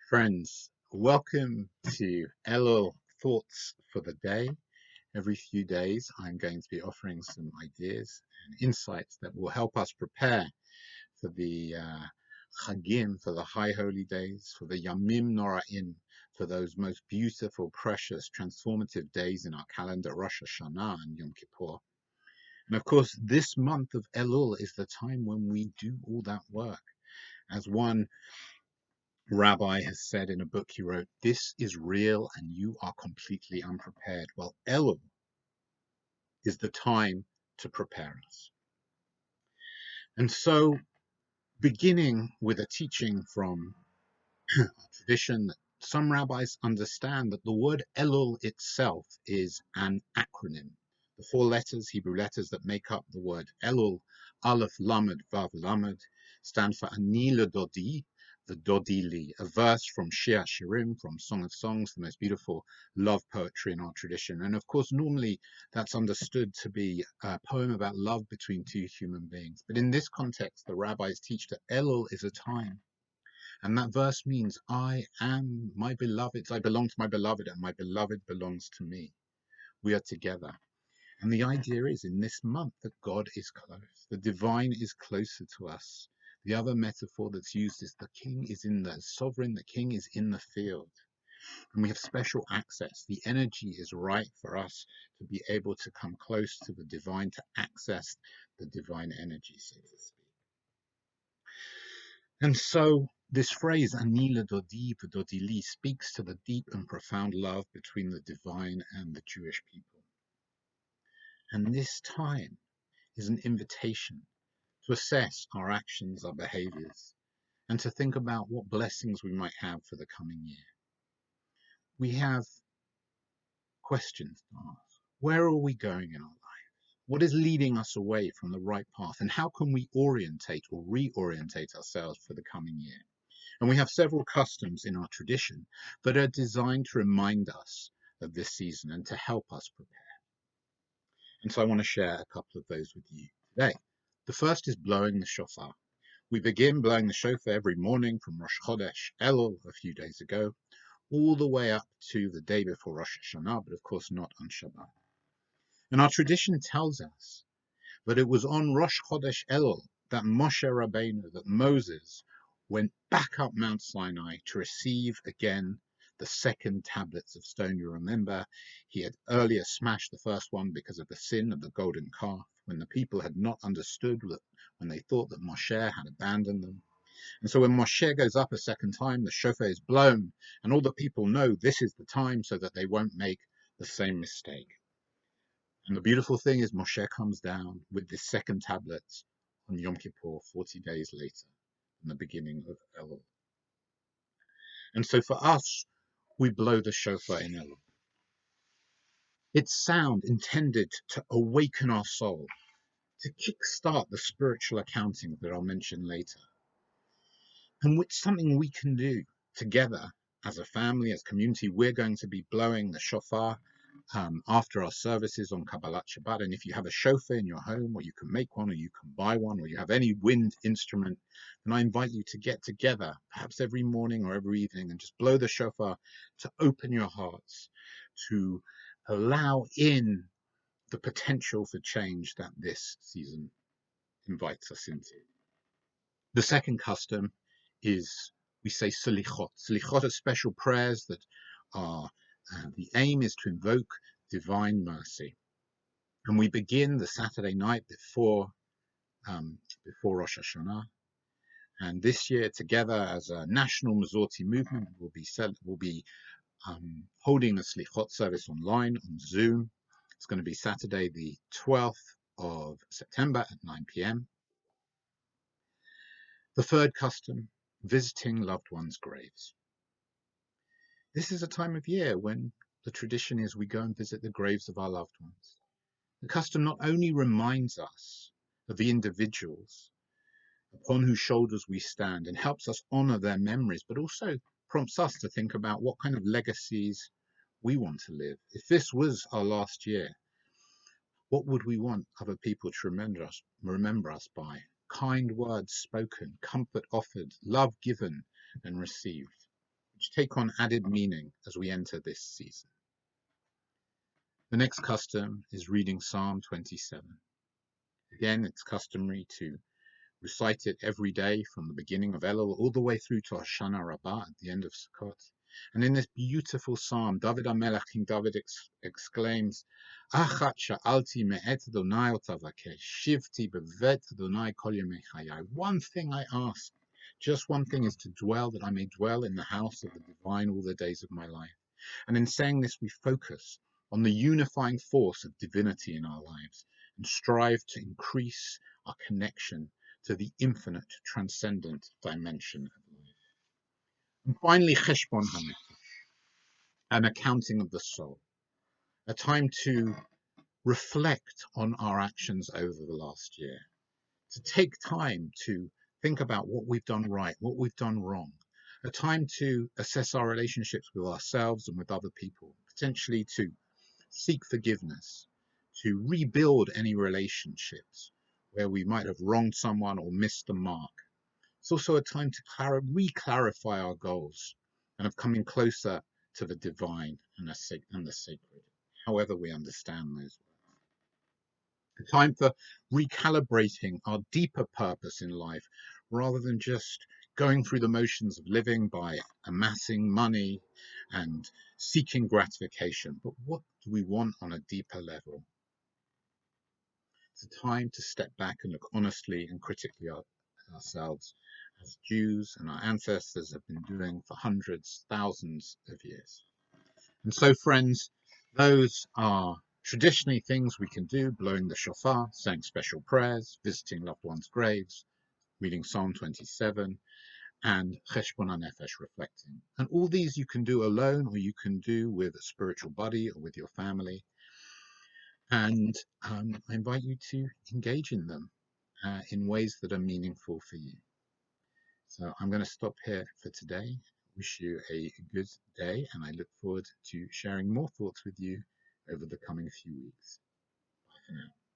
Friends, welcome to Elul Thoughts for the Day. Every few days, I'm going to be offering some ideas and insights that will help us prepare for the Chagim, for the High Holy Days, for the Yamim Noraim, for those most beautiful, precious, transformative days in our calendar, Rosh Hashana and Yom Kippur. And of course, this month of Elul is the time when we do all that work. As one rabbi has said in a book he wrote, this is real and you are completely unprepared. Well, Elul is the time to prepare us. And so, beginning with a teaching from a tradition that some rabbis understand that the word Elul itself is an acronym. The four letters, Hebrew letters that make up the word Elul, Aleph, Lamed, Vav, Lamed, stand for Ani Ledodi, the Dodi Li, a verse from Shir Shirim, from Song of Songs, the most beautiful love poetry in our tradition. And of course, normally that's understood to be a poem about love between two human beings. But in this context, the rabbis teach that Elul is a time. And that verse means, I am my beloved's, I belong to my beloved, and my beloved belongs to me. We are together. And the idea is in this month that God is close. The divine is closer to us. The other metaphor that's used is the king is in the sovereign, the king is in the field. And we have special access. The energy is right for us to be able to come close to the divine, to access the divine energy, so to speak. And so this phrase, Ani Ledodi v'Dodi Li, speaks to the deep and profound love between the divine and the Jewish people. And this time is an invitation to assess our actions, our behaviors, and to think about what blessings we might have for the coming year. We have questions to ask. Where are we going in our lives? What is leading us away from the right path? And how can we orientate or reorientate ourselves for the coming year? And we have several customs in our tradition that are designed to remind us of this season and to help us prepare. And so I want to share a couple of those with you today. The first is blowing the shofar. We begin blowing the shofar every morning from Rosh Chodesh Elul a few days ago, all the way up to the day before Rosh Hashana, but of course not on Shabbat. And our tradition tells us that it was on Rosh Chodesh Elul that Moshe Rabbeinu, that Moses, went back up Mount Sinai to receive again the second tablets of stone. You remember he had earlier smashed the first one because of the sin of the golden calf, when the people had not understood, when they thought that Moshe had abandoned them. And so when Moshe goes up a second time, the shofar is blown, and all the people know this is the time so that they won't make the same mistake. And the beautiful thing is Moshe comes down with this second tablet on Yom Kippur, 40 days later, in the beginning of Elul. And so for us, we blow the shofar in Elul. It's sound intended to awaken our soul, to kickstart the spiritual accounting that I'll mention later, and which something we can do together as a family, as community. We're going to be blowing the shofar after our services on Kabbalat Shabbat. And if you have a shofar in your home, or you can make one, or you can buy one, or you have any wind instrument, then I invite you to get together, perhaps every morning or every evening, and just blow the shofar to open your hearts, to allow in the potential for change that this season invites us into. The second custom is we say selichot. Selichot are special prayers that are, the aim is to invoke divine mercy. And we begin the Saturday night before Rosh Hashanah. And this year, together as a national Mazorti movement, we'll be holding a Slichot service online on Zoom. It's going to be Saturday, the 12th of September at 9 p.m. The third custom, visiting loved ones' graves. This is a time of year when the tradition is we go and visit the graves of our loved ones. The custom not only reminds us of the individuals upon whose shoulders we stand and helps us honor their memories, but also prompts us to think about what kind of legacies we want to live. If this was our last year, what would we want other people to remember us by? Kind words spoken, comfort offered, love given and received. which take on added meaning as we enter this season. The next custom is reading Psalm 27. Again, it's customary to recite it every day from the beginning of Elul all the way through to Hashana Rabbah at the end of Sukkot. And in this beautiful psalm, David HaMelech, King David exclaims, Achat sha'alti me'et Adonai otavakesh, shivti bevet Adonai kol yemei chayai. One thing I ask, just one thing, is to dwell, that I may dwell in the house of the divine all the days of my life. And in saying this, we focus on the unifying force of divinity in our lives and strive to increase our connection to the infinite, transcendent dimension of life. And finally, Cheshbon HaNefesh, an accounting of the soul, a time to reflect on our actions over the last year, to take time to think about what we've done right, what we've done wrong, a time to assess our relationships with ourselves and with other people, potentially to seek forgiveness, to rebuild any relationships where we might have wronged someone or missed the mark. It's also a time to re-clarify our goals and of coming closer to the divine and the sacred, however we understand those words. A time for recalibrating our deeper purpose in life, rather than just going through the motions of living by amassing money and seeking gratification. But what do we want on a deeper level? It's a time to step back and look honestly and critically at ourselves, as Jews and our ancestors have been doing for hundreds, thousands of years. And so, friends, those are traditionally things we can do: blowing the shofar, saying special prayers, visiting loved ones' graves, reading Psalm 27, and Cheshbon HaNefesh, reflecting. And all these you can do alone, or you can do with a spiritual buddy or with your family. And I invite you to engage in them in ways that are meaningful for you. So I'm going to stop here for today. Wish you a good day, and I look forward to sharing more thoughts with you over the coming few weeks. Bye for now.